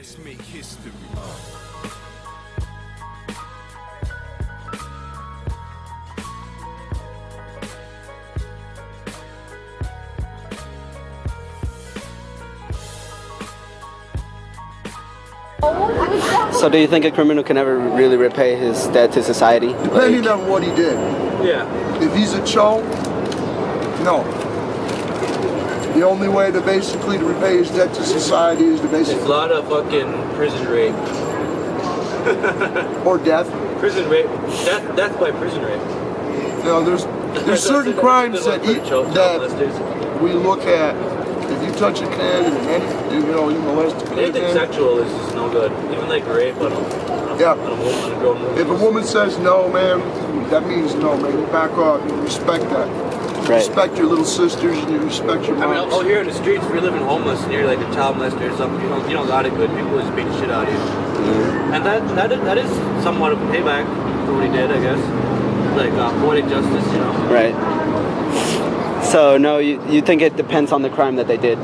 Let's make history. So do you think a criminal can ever really repay his debt to society? Depending on what he did. Yeah. If he's a cho, no. The only way to basically to repay his debt to society is to There's basically... a lot of fucking prison rape. or death. Prison rape. Death by prison rape. You know, there's certain crimes that we look at. If you touch a kid and you molest a kid, anything sexual is just no good. Even like rape on a grown woman. If a woman says no, man, that means no, man. You back off. You respect that. You respect your little sisters and you respect your moms. I mean, here in the streets, if you're living homeless and you're like a child molester or something, you don't got it good. People just beat the shit out of you. Mm-hmm. And that is somewhat of a payback for what he did, I guess. Like poetic justice, you know. Right. So no, you think it depends on the crime that they did,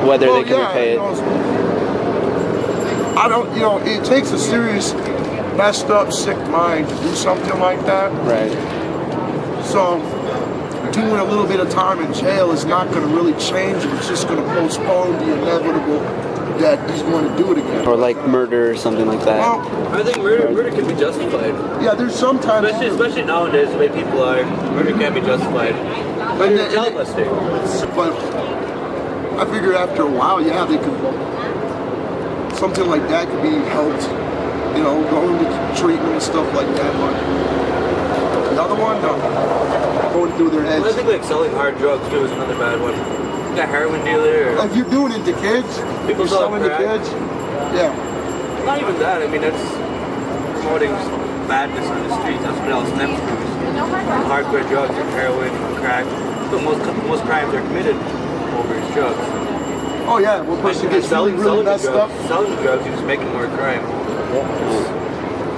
whether they can repay it. I don't. It takes a serious, messed up, sick mind to do something like that. Right. So doing a little bit of time in jail is not going to really change it. It's just going to postpone the inevitable that he's going to do it again. Or like murder or something like that. Well, I think murder can be justified. Yeah, there's sometimes... Especially nowadays, the way people are, murder can be justified. But you're a child molester. But I figure after a while, yeah, they could... Something like that could be helped, going to treatment and stuff like that. But the other one, no. Going through their heads. Well, I think like selling hard drugs too is another bad one. Like a heroin dealer. If you're doing it to kids, people selling to kids, yeah. Not even that. I mean, that's promoting badness on the streets. That's what else stems from. Hardcore drugs, like heroin, crack. But most crimes are committed over drugs. Oh yeah, one person gets really messed up. Selling the drugs, you're just making more crime.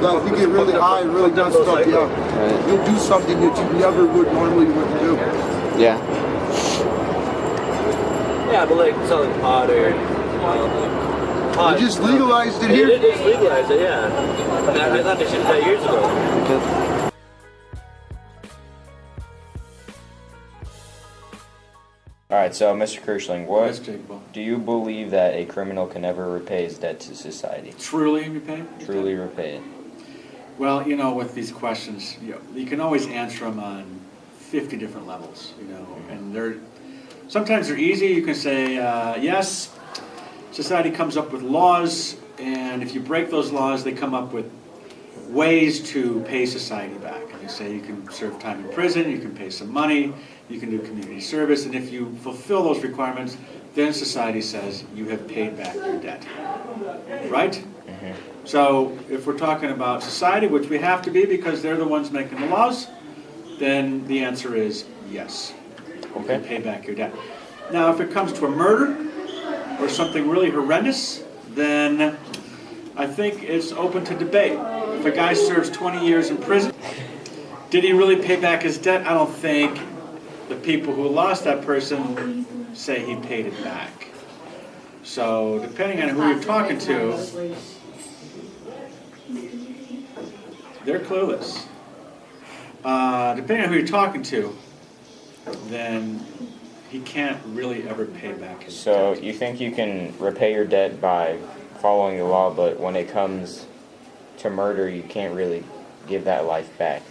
Yeah, if you get really high and really messed up, yeah, you'll do something that you never would normally do. Yeah. Yeah, but like selling pot or pot. They just legalized it here? They just legalized it, yeah. I thought they should have that years ago. Alright, so Mr. Kirschling, what Yes, Jacobo. do you believe that a criminal can never repay his debt to society? Truly repay? Truly repay it. Well, with these questions, you can always answer them on 50 different levels, and sometimes they're easy. You can say, yes, society comes up with laws, and if you break those laws, they come up with ways to pay society back. They say you can serve time in prison, you can pay some money, you can do community service, and if you fulfill those requirements, then society says you have paid back your debt. Right? Mm-hmm. So if we're talking about society, which we have to be because they're the ones making the laws, then the answer is yes. You can pay back your debt. Now, if it comes to a murder or something really horrendous, then I think it's open to debate. If a guy serves 20 years in prison, did he really pay back his debt? I don't think the people who lost that person say he paid it back. So depending on who you're talking to, they're clueless. Depending on who you're talking to, then he can't really ever pay back his debt. So you think you can repay your debt by following the law, but when it comes to murder, you can't really give that life back?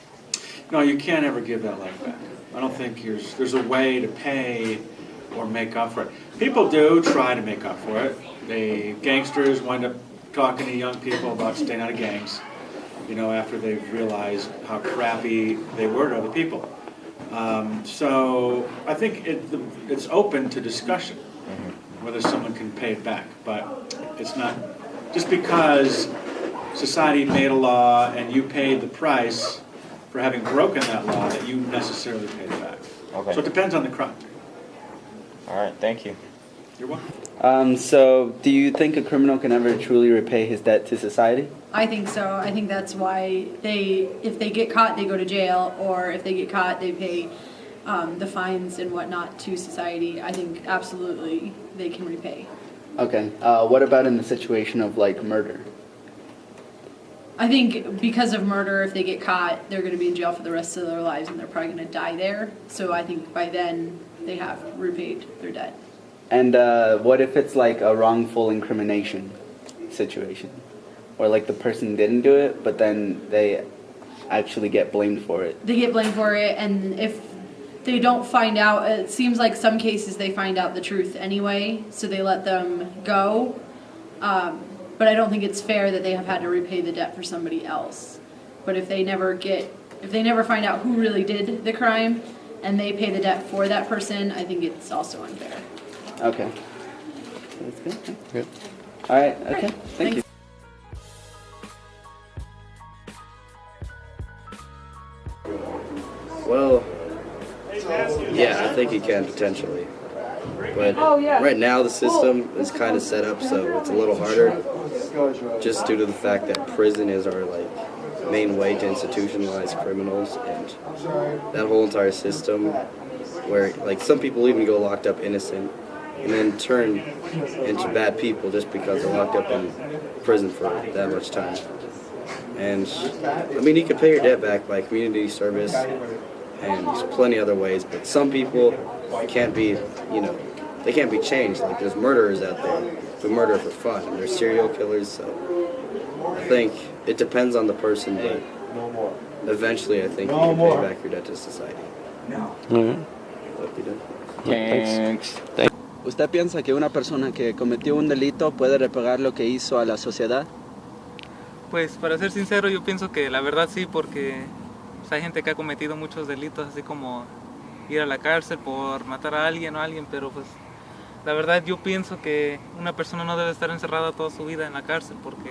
No, you can't ever give that life back. I don't think there's a way to pay or make up for it. People do try to make up for it. Gangsters wind up talking to young people about staying out of gangs, after they've realized how crappy they were to other people. So I think it's open to discussion whether someone can pay it back, but it's not just because society made a law and you paid the price for having broken that law that you necessarily paid it back. Okay. So it depends on the crime. All right, thank you. You're welcome. So do you think a criminal can ever truly repay his debt to society? I think so. I think that's why if they get caught, they go to jail, or if they get caught, they pay the fines and whatnot to society. I think absolutely they can repay. Okay. What about in the situation of like murder? I think because of murder, if they get caught, they're going to be in jail for the rest of their lives and they're probably going to die there. So I think by then they have repaid their debt. And what if it's like a wrongful incrimination situation? Or like the person didn't do it, but then they actually get blamed for it? They get blamed for it, and if they don't find out, it seems like some cases they find out the truth anyway, so they let them go. But I don't think it's fair that they have had to repay the debt for somebody else. But if they never find out who really did the crime and they pay the debt for that person, I think it's also unfair. Okay. That's good. Good. All right. Okay. Thank you. Well, yeah, I think he can potentially. But right now the system is kind of set up so it's a little harder just due to the fact that prison is our main way to institutionalize criminals, and that whole entire system where some people even go locked up innocent and then turn into bad people just because they're locked up in prison for that much time. And I mean, you can pay your debt back by community service and there's plenty other ways, but some people can't be, they can't be changed. Like there's murderers out there who murder for fun, and there's serial killers, so I think it depends on the person, but eventually I think you can pay back your debt to society. Thanks. ¿Usted piensa que una persona que cometió un delito puede reparar lo que hizo a la sociedad? Pues para ser sincero yo pienso que la verdad sí, porque hay gente que ha cometido muchos delitos, así como ir a la cárcel por matar a alguien o alguien, pero pues la verdad yo pienso que una persona no debe estar encerrada toda su vida en la cárcel, porque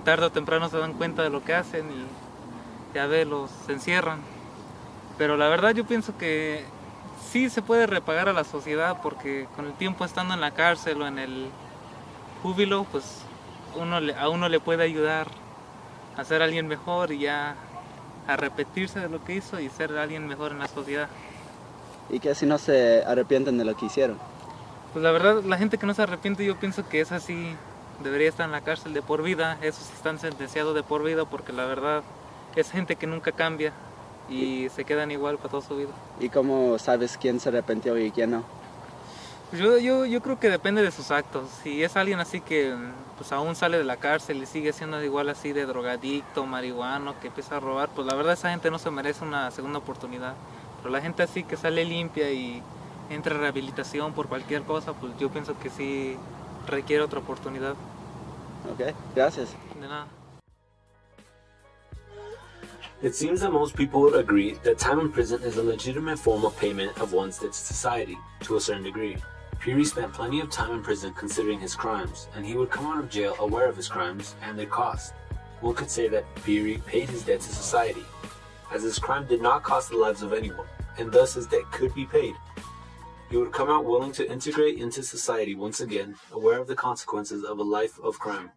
tarde o temprano se dan cuenta de lo que hacen y ya se encierran. Pero la verdad yo pienso que sí se puede repagar a la sociedad, porque con el tiempo estando en la cárcel o en el júbilo, pues a uno le puede ayudar a ser alguien mejor y ya a repetirse de lo que hizo y ser alguien mejor en la sociedad. ¿Y que si no se arrepienten de lo que hicieron? Pues la verdad, la gente que no se arrepiente yo pienso que esa sí debería estar en la cárcel de por vida, esos sí están sentenciados de por vida, porque la verdad es gente que nunca cambia y se quedan igual para toda su vida. ¿Y cómo sabes quién se arrepintió y quién no? Pues yo creo que depende de sus actos. Si es alguien así que pues aún sale de la cárcel y sigue siendo igual así de drogadicto, marihuano, que empieza a robar, pues la verdad esa gente no se merece una segunda oportunidad. Pero la gente así que sale limpia y entra en rehabilitación por cualquier cosa, pues yo pienso que sí requiere otra oportunidad. Ok, gracias. De nada. It seems that most people would agree that time in prison is a legitimate form of payment of one's debt to society, to a certain degree. Piri spent plenty of time in prison considering his crimes, and he would come out of jail aware of his crimes and their cost. One could say that Piri paid his debt to society, as his crime did not cost the lives of anyone, and thus his debt could be paid. He would come out willing to integrate into society once again, aware of the consequences of a life of crime.